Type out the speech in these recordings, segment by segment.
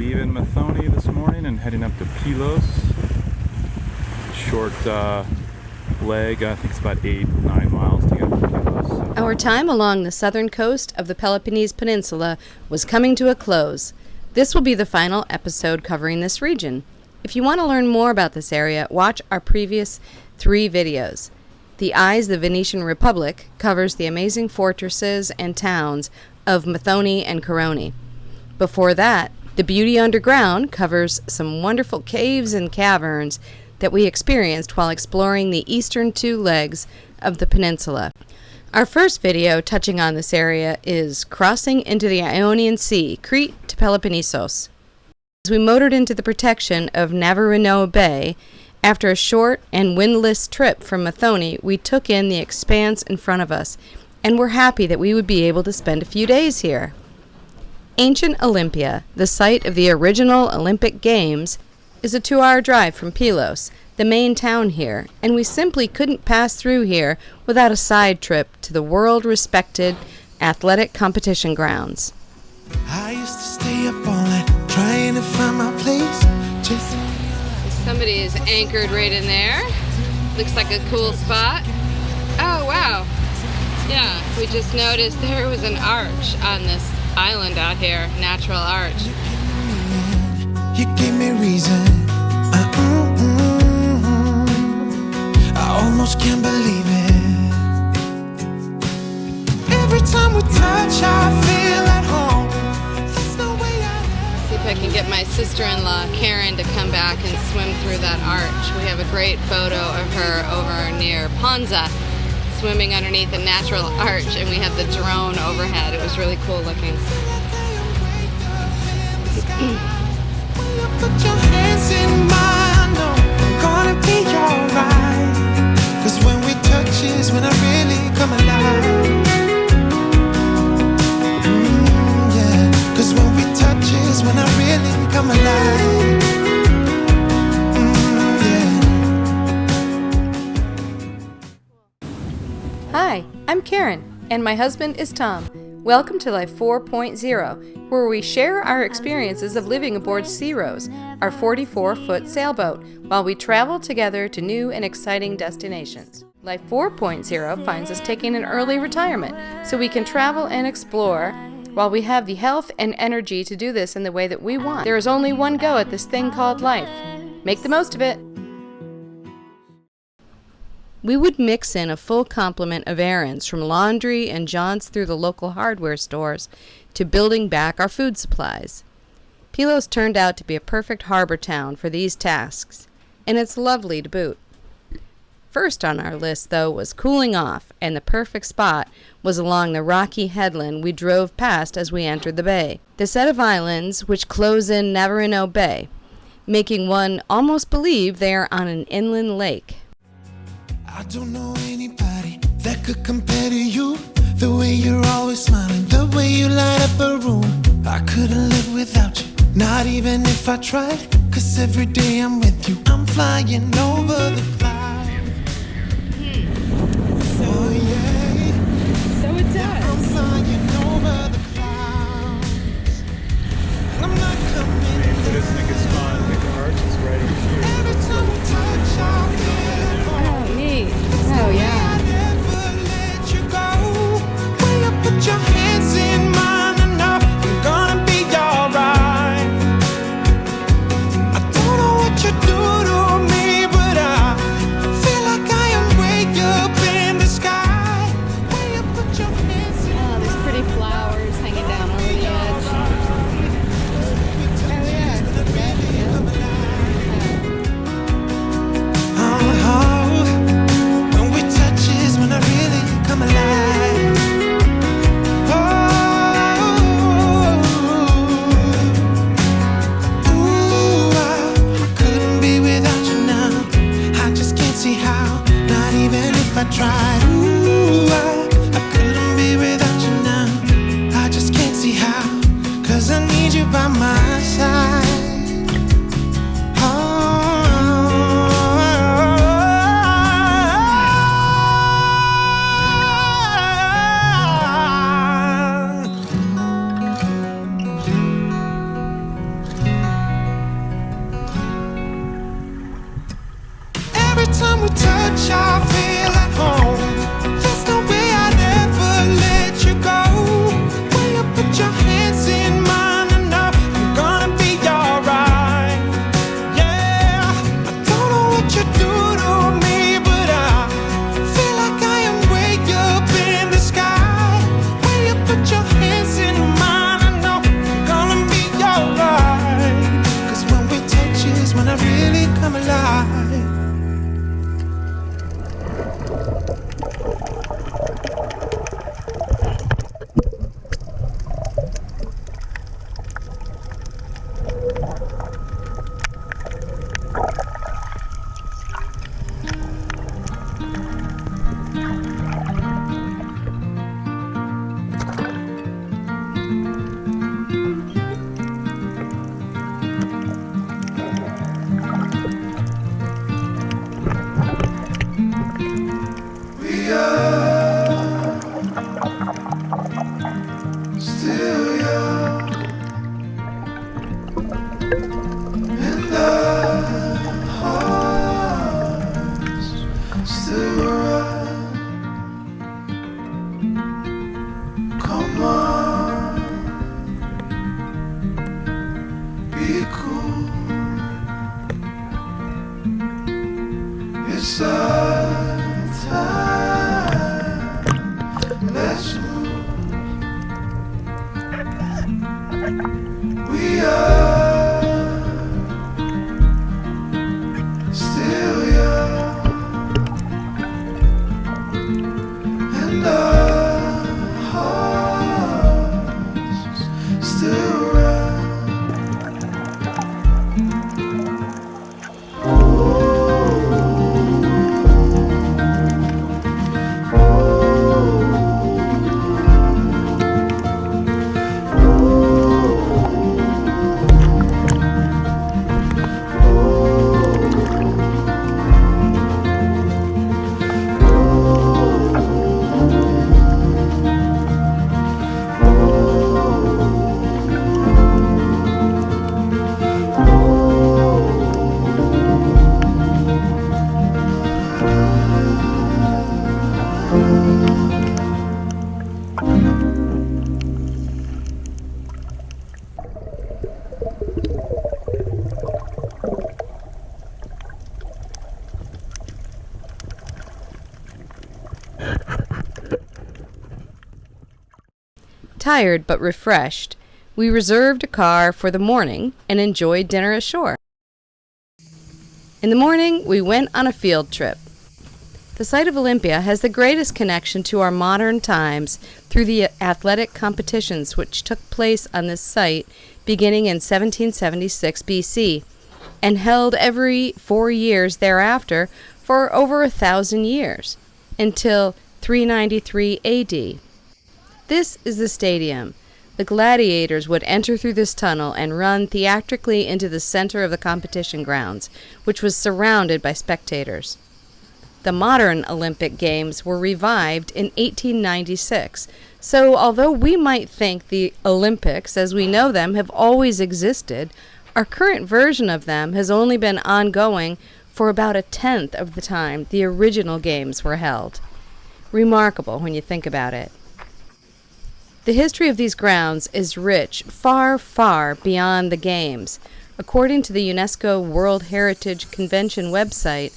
leaving Methone this morning and heading up to Pylos. Short leg, I think it's about 8-9 miles to get up to Pylos. So. Our time along the southern coast of the Peloponnese Peninsula was coming to a close. This will be the final episode covering this region. If you want to learn more about this area, watch our previous 3 videos. The Eyes, the Venetian Republic, covers the amazing fortresses and towns of Methone and Coroni. Before that, The Beauty Underground covers some wonderful caves and caverns that we experienced while exploring the eastern 2 legs of the peninsula. Our first video touching on this area is Crossing into the Ionian Sea, Crete to Peloponnesos. As we motored into the protection of Navarinou Bay, after a short and windless trip from Methone, we took in the expanse in front of us, and were happy that we would be able to spend a few days here. Ancient Olympia, the site of the original Olympic Games, is a 2-hour drive from Pylos, the main town here, and we simply couldn't pass through here without a side trip to the world-respected athletic competition grounds. I used to stay up all night trying to find my place. Somebody is anchored right in there. Looks like a cool spot. Oh, wow. Yeah, we just noticed there was an arch on this island out here, natural arch. You gave me reason. I almost can't believe it. Every time we touch, I feel at home. There's no way See if I can get my sister-in-law, Karen, to come back and swim through that arch. We have a great photo of her over near Ponza, swimming underneath a natural arch, and we have the drone overhead. It was really cool looking. Put your hands in mine, no, I'm gonna be alright. 'Cause when we touch is when I really come alive. Yeah, 'cause when we touch is when I really come alive. Yeah. Hi, I'm Karen, and my husband is Tom. Welcome to Life 4.0, where we share our experiences of living aboard Sea Rose, our 44-foot sailboat, while we travel together to new and exciting destinations. Life 4.0 finds us taking an early retirement, so we can travel and explore while we have the health and energy to do this in the way that we want. There is only one go at this thing called life. Make the most of it. We would mix in a full complement of errands, from laundry and jaunts through the local hardware stores to building back our food supplies. Pylos turned out to be a perfect harbor town for these tasks, and it's lovely to boot. First on our list, though, was cooling off, and the perfect spot was along the rocky headland we drove past as we entered the bay. The set of islands which close in Navarinou Bay, making one almost believe they are on an inland lake. I don't know anybody that could compare to you. The way you're always smiling, the way you light up a room. I couldn't live without you, not even if I tried. 'Cause every day I'm with you, I'm flying over the clouds. Oh yeah. So it does. I'm flying over the clouds. And I'm not coming. I just think it's fun. I think the arch is right over here. Every time we touch, I feel at home. Oh, neat. Oh, yeah. I never let you go. When you put your hands in mine, and I'm gonna be alright. I don't know what you do to me, but I feel like I am way up in the sky. When you put your hands in Oh, there's pretty flowers hanging down over the edge. when we touch is when I really come alive. Oh, ooh, I couldn't be without you now. I just can't see how, not even if I tried. Ooh, I couldn't be without you now. I just can't see how, 'cause I need you by my side. be cool. It's our time. Let's move. We are still young, and our hearts still run. Tired but refreshed, we reserved a car for the morning and enjoyed dinner ashore. In the morning, we went on a field trip. The site of Olympia has the greatest connection to our modern times through the athletic competitions which took place on this site beginning in 1776 BC and held every 4 years thereafter for over 1,000 years, until 393 AD. This is the stadium. The gladiators would enter through this tunnel and run theatrically into the center of the competition grounds, which was surrounded by spectators. The modern Olympic Games were revived in 1896, so although we might think the Olympics as we know them have always existed, our current version of them has only been ongoing for about 1/10 of the time the original games were held. Remarkable when you think about it. The history of these grounds is rich, far, far beyond the games. According to the UNESCO World Heritage Convention website,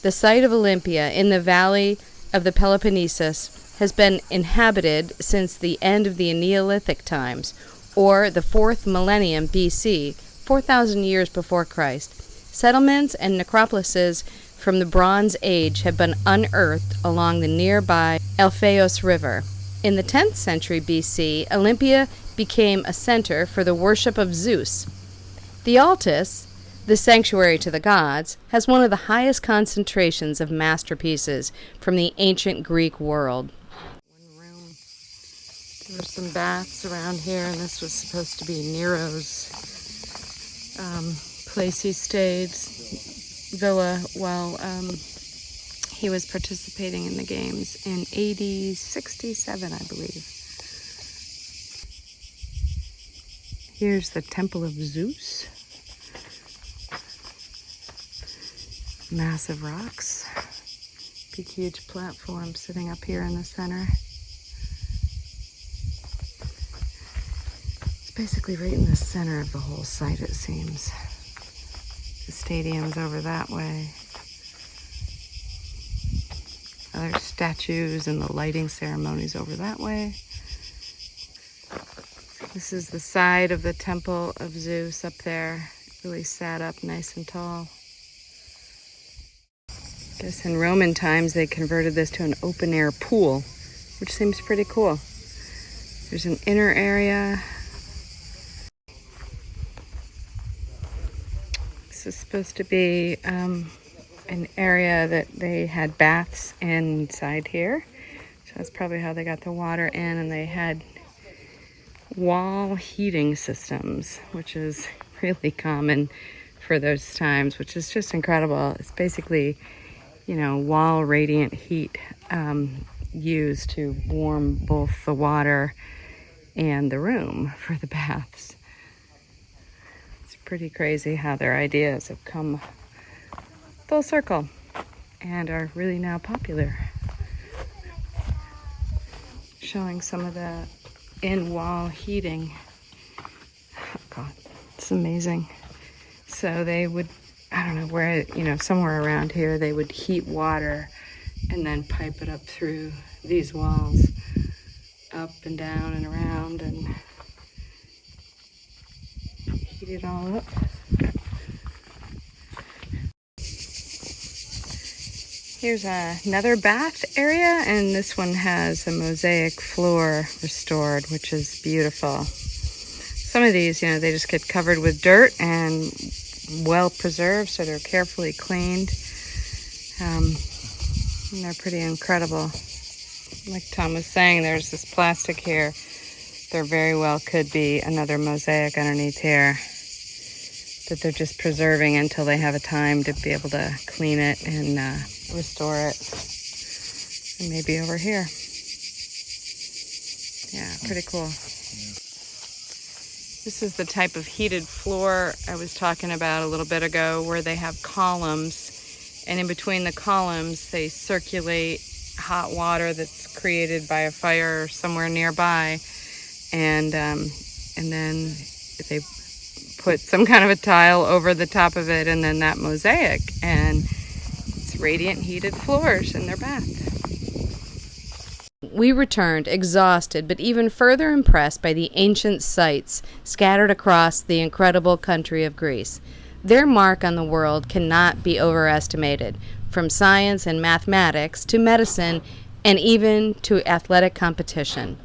the site of Olympia in the valley of the Peloponnesos has been inhabited since the end of the Neolithic times, or the 4th millennium BC, 4,000 years before Christ. Settlements and necropolises from the Bronze Age have been unearthed along the nearby Alpheus River. In the 10th century BC, Olympia became a center for the worship of Zeus. The Artlist, the sanctuary to the gods, has one of the highest concentrations of masterpieces from the ancient Greek world. One room. There were some baths around here, and this was supposed to be Nero's place he stayed, villa, while he was participating in the games in AD 67, I believe. Here's the Temple of Zeus. Massive rocks. Big, huge platform sitting up here in the center. It's basically right in the center of the whole site, it seems. The stadium's over that way. Other statues and the lighting ceremonies over that way. This is the side of the Temple of Zeus up there. Really sat up nice and tall. I guess in Roman times they converted this to an open air pool, which seems pretty cool. There's an inner area. This is supposed to be an area that they had baths inside here. So that's probably how they got the water in, and they had wall heating systems, which is really common for those times, which is just incredible. It's basically, wall radiant heat used to warm both the water and the room for the baths. It's pretty crazy how their ideas have come full circle and are really now popular. Showing some of the in-wall heating. Oh God, it's It's amazing. So they would, I don't know where, somewhere around here, they would heat water and then pipe it up through these walls, up and down and around, and heat it all up. Here's another bath area, and this one has a mosaic floor restored, which is beautiful. Some of these, they just get covered with dirt and well preserved, so they're carefully cleaned. And they're pretty incredible. Like Tom was saying, there's this plastic here. There very well could be another mosaic underneath here that they're just preserving until they have a time to be able to clean it and restore it. And maybe over here. Yeah, pretty cool. This is the type of heated floor I was talking about a little bit ago, where they have columns, and in between the columns they circulate hot water that's created by a fire somewhere nearby, and then they put some kind of a tile over the top of it, and then that mosaic, and it's radiant heated floors in their bath. We returned exhausted, but even further impressed by the ancient sites scattered across the incredible country of Greece. Their mark on the world cannot be overestimated, from science and mathematics to medicine and even to athletic competition.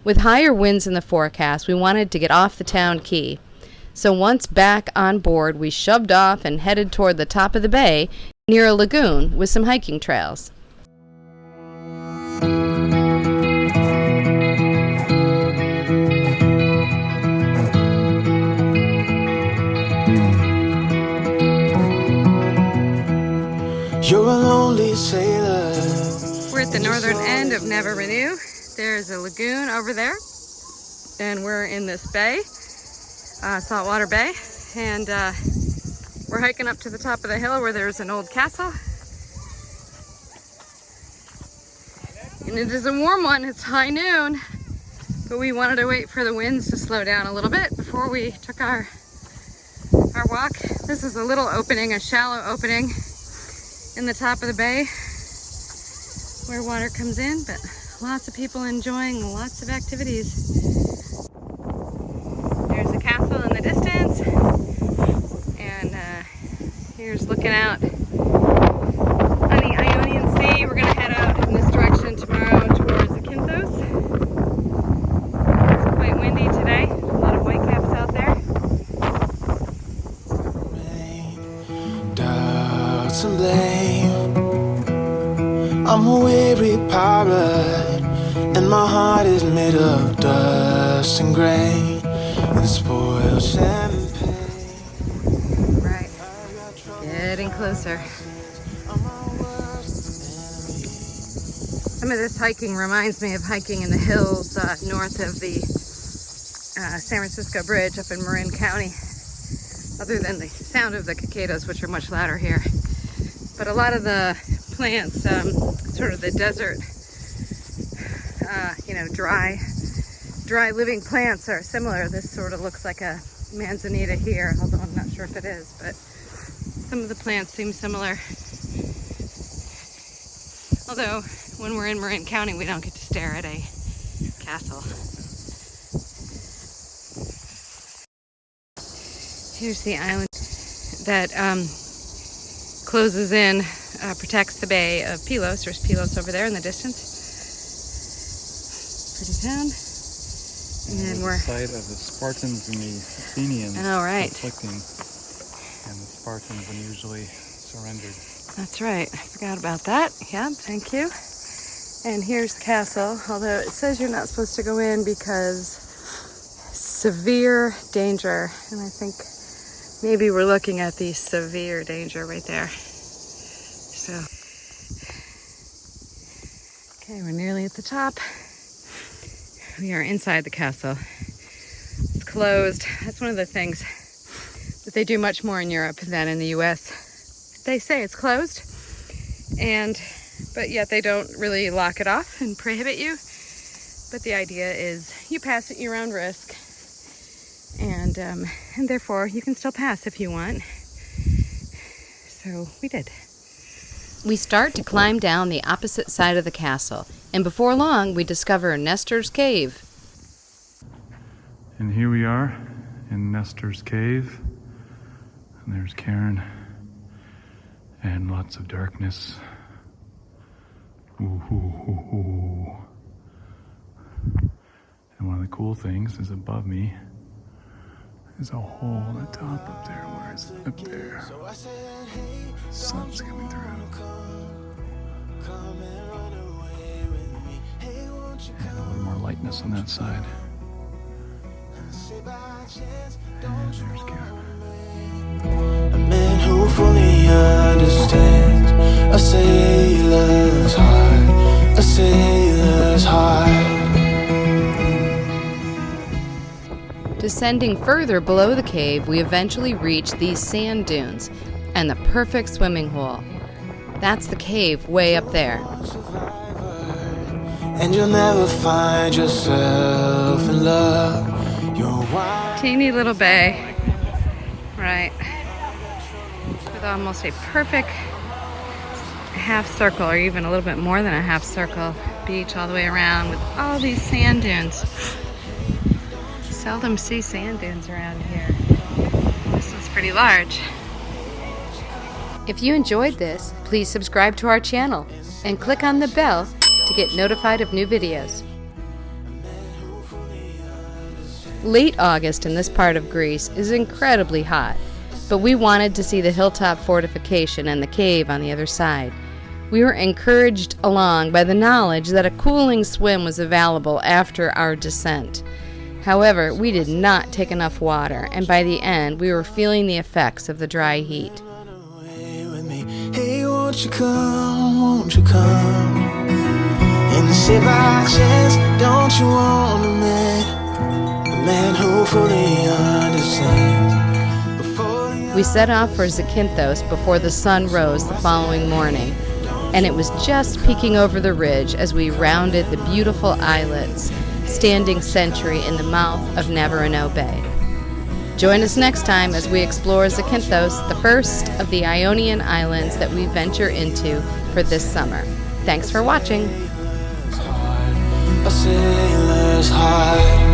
With higher winds in the forecast, we wanted to get off the town quay. So once back on board, we shoved off and headed toward the top of the bay near a lagoon with some hiking trails. You're a lonely sailor. We're at the northern end of Navarinou. There's a lagoon over there, and we're in this bay, saltwater bay, and we're hiking up to the top of the hill where there's an old castle. And it is a warm one, it's high noon, but we wanted to wait for the winds to slow down a little bit before we took our walk. This is a little opening, a shallow opening in the top of the bay where water comes in, but lots of people enjoying lots of activities. There's a castle in the distance, and here's looking out on the Ionian Sea. We're going to head out in this direction tomorrow towards Zakynthos. It's quite windy today, a lot of whitecaps out there. Doubts and blame. I'm a weary pirate, and my heart is made of dust and grain and spoiled champagne. Right, getting closer. Some of this hiking reminds me of hiking in the hills north of the San Francisco Bridge up in Marin County, other than the sound of the cicadas, which are much louder here. But a lot of the plants, sort of the desert, dry living plants are similar. This sort of looks like a manzanita here, although I'm not sure if it is, but some of the plants seem similar. Although when we're in Marin County, we don't get to stare at a castle. Here's the island that closes in, protects the bay of Pylos. There's Pylos over there in the distance. Pretty town. And then we're... the site of the Spartans and the Athenians conflicting, and the Spartans unusually surrendered. That's right. I forgot about that. Yeah, thank you. And here's the castle, although it says you're not supposed to go in because severe danger. And I think maybe we're looking at the severe danger right there. So, okay, we're nearly at the top. We are inside the castle. It's closed. That's one of the things that they do much more in Europe than in the US. They say it's closed, but yet they don't really lock it off and prohibit you. But the idea is you pass at your own risk. And therefore you can still pass if you want. So we did. We start to climb down the opposite side of the castle, and before long we discover Nestor's Cave. And here we are in Nestor's Cave. And there's Karen. And lots of darkness. Ooh, ooh, ooh, ooh. And one of the cool things is above me is a hole on the top up there. Where is it? Up there. Sun's coming through. And a little more lightness on that side. And there's Karen. A man who fully understands a sailor's heart, a sailor's heart. Descending further below the cave, we eventually reach these sand dunes and the perfect swimming hole. That's the cave way up there. And you'll never find yourself in love. You're wild. Teeny little bay, right, with almost a perfect half circle, or even a little bit more than a half circle beach all the way around with all these sand dunes. Seldom see sand dunes around here. This one's pretty large. If you enjoyed this, please subscribe to our channel and click on the bell to get notified of new videos. Late August in this part of Greece is incredibly hot, but we wanted to see the hilltop fortification and the cave on the other side. We were encouraged along by the knowledge that a cooling swim was available after our descent. However, we did not take enough water, and by the end, we were feeling the effects of the dry heat. Hey, won't you come, won't you come? And say by chance, don't you want to meet a man who fully understands? We set off for Zakynthos before the sun rose the following morning, and it was just peeking over the ridge as we rounded the beautiful islets standing sentry in the mouth of Navarinou Bay. Join us next time as we explore Zakynthos, the first of the Ionian islands that we venture into for this summer. Thanks for watching. A sailor's heart.